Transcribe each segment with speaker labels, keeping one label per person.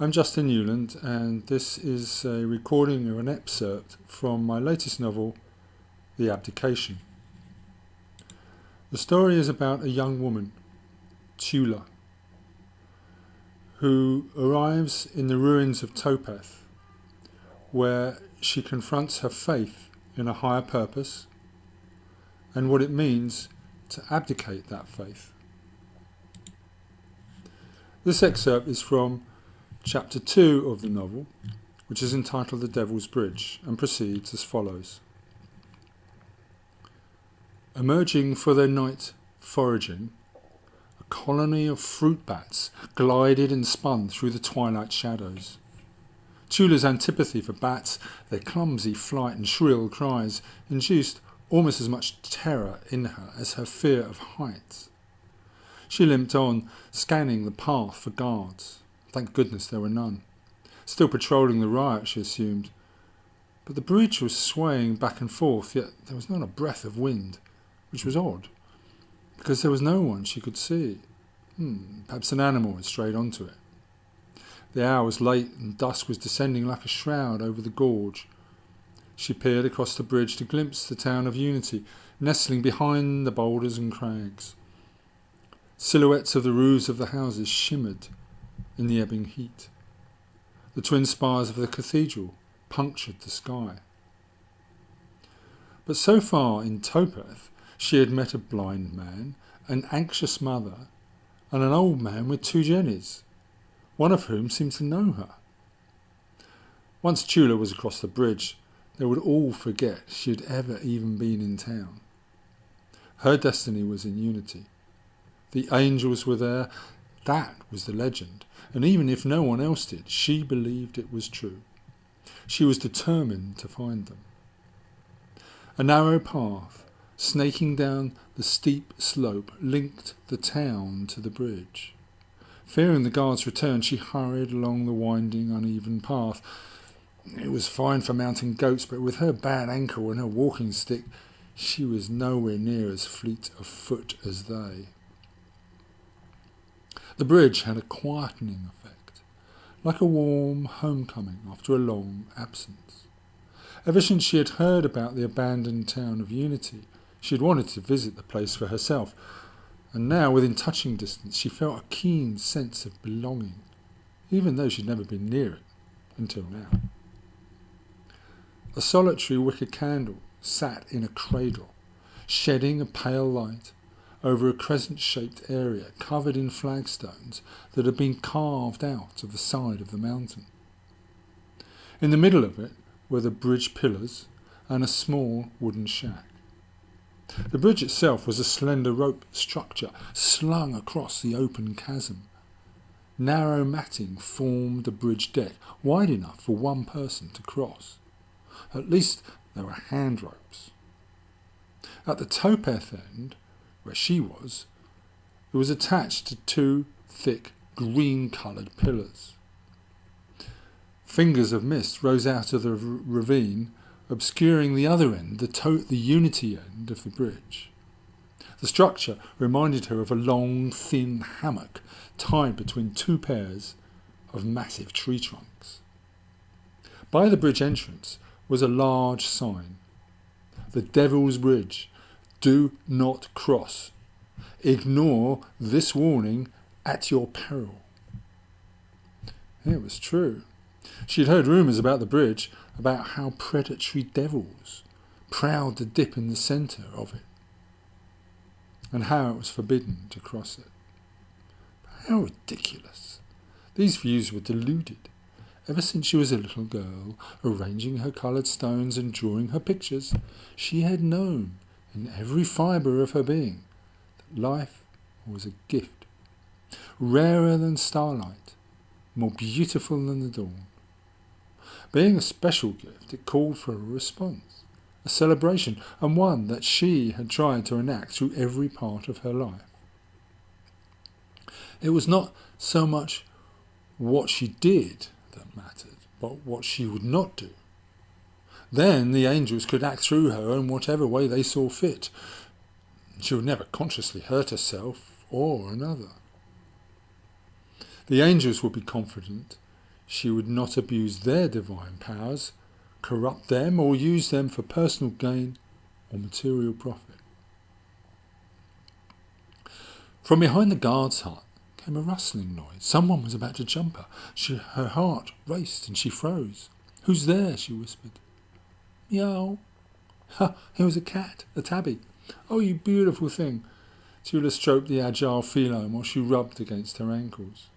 Speaker 1: I'm Justin Newland, and this is a recording of an excerpt from my latest novel, The Abdication. The story is about a young woman, Tula, who arrives in the ruins of Topeth, where she confronts her faith in a higher purpose and what it means to abdicate that faith. This excerpt is from Chapter 2 of the novel, which is entitled The Devil's Bridge, and proceeds as follows. Emerging for their night foraging, a colony of fruit bats glided and spun through the twilight shadows. Tula's antipathy for bats, their clumsy flight and shrill cries, induced almost as much terror in her as her fear of heights. She limped on, scanning the path for guards. Thank goodness there were none. Still patrolling the riot, she assumed. But the bridge was swaying back and forth, yet there was not a breath of wind, which was odd, because there was no one she could see. Perhaps an animal had strayed onto it. The hour was late and dusk was descending like a shroud over the gorge. She peered across the bridge to glimpse the town of Unity, nestling behind the boulders and crags. Silhouettes of the roofs of the houses shimmered in the ebbing heat. The twin spires of the cathedral punctured the sky. But so far in Topeth she had met a blind man, an anxious mother, and an old man with two jennies, one of whom seemed to know her. Once Tula was across the bridge, they would all forget she had ever even been in town. Her destiny was in Unity. The angels were there. That was the legend, and even if no one else did, she believed it was true. She was determined to find them. A narrow path, snaking down the steep slope, linked the town to the bridge. Fearing the guard's return, she hurried along the winding, uneven path. It was fine for mountain goats, but with her bad ankle and her walking stick, she was nowhere near as fleet of foot as they. The bridge had a quietening effect, like a warm homecoming after a long absence. Ever since she had heard about the abandoned town of Unity, she had wanted to visit the place for herself, and now, within touching distance, she felt a keen sense of belonging, even though she'd never been near it until now. A solitary wicker candle sat in a cradle, shedding a pale light over a crescent-shaped area covered in flagstones that had been carved out of the side of the mountain. In the middle of it were the bridge pillars and a small wooden shack. The bridge itself was a slender rope structure slung across the open chasm. Narrow matting formed the bridge deck, wide enough for one person to cross. At least there were hand ropes. At the Topeth end, where she was, it was attached to two thick green-coloured pillars. Fingers of mist rose out of the ravine, obscuring the other end, the Unity end of the bridge. The structure reminded her of a long, thin hammock tied between two pairs of massive tree trunks. By the bridge entrance was a large sign. The Devil's Bridge. Do not cross. Ignore this warning at your peril. It was true. She had heard rumours about the bridge, about how predatory devils prowled to dip in the centre of it, and how it was forbidden to cross it. How ridiculous. These views were deluded. Ever since she was a little girl, arranging her coloured stones and drawing her pictures, she had known in every fibre of her being that life was a gift, rarer than starlight, more beautiful than the dawn. Being a special gift, it called for a response, a celebration, and one that she had tried to enact through every part of her life. It was not so much what she did that mattered, but what she would not do. Then the angels could act through her in whatever way they saw fit. She would never consciously hurt herself or another. The angels would be confident She would not abuse their divine powers, corrupt them, or use them for personal gain or material profit. From behind the guard's hut came a rustling noise. Someone was about to jump her. Her heart raced and she froze. "Who's there?" she whispered. "Meow." "Ha! It was a cat, a tabby. Oh, you beautiful thing." Tula stroked the agile feline while she rubbed against her ankles.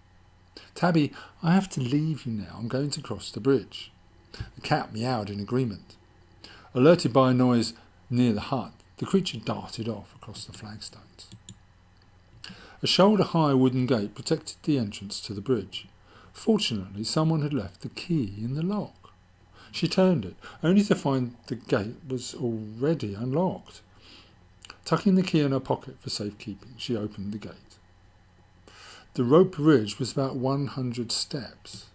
Speaker 1: "Tabby, I have to leave you now. I'm going to cross the bridge." The cat meowed in agreement. Alerted by a noise near the hut, the creature darted off across the flagstones. A shoulder-high wooden gate protected the entrance to the bridge. Fortunately, someone had left the key in the lock. She turned it, only to find the gate was already unlocked. Tucking the key in her pocket for safekeeping, she opened the gate. The rope bridge was about 100 steps.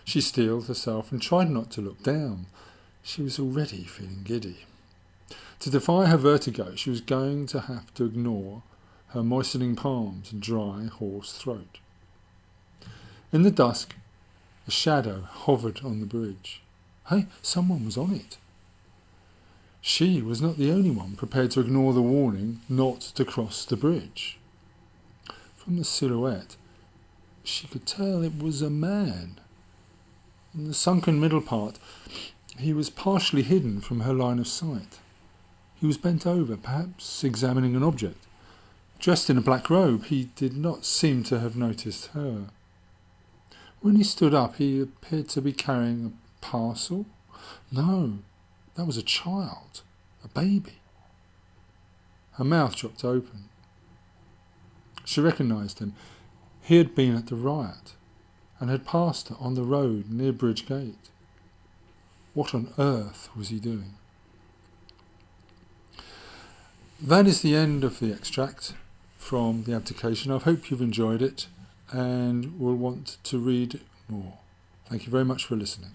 Speaker 1: She steeled herself and tried not to look down. She was already feeling giddy. To defy her vertigo, she was going to have to ignore her moistening palms and dry, hoarse throat. In the dusk, a shadow hovered on the bridge. Hey, someone was on it. She was not the only one prepared to ignore the warning not to cross the bridge. From the silhouette, she could tell it was a man. In the sunken middle part, he was partially hidden from her line of sight. He was bent over, perhaps examining an object. Dressed in a black robe, he did not seem to have noticed her. When he stood up, he appeared to be carrying a parcel. No, that was a child, a baby. Her mouth dropped open. She recognised him. He had been at the riot and had passed her on the road near Bridge Gate. What on earth was he doing? That is the end of the extract from the Abdication. I hope you've enjoyed it and will want to read more. Thank you very much for listening.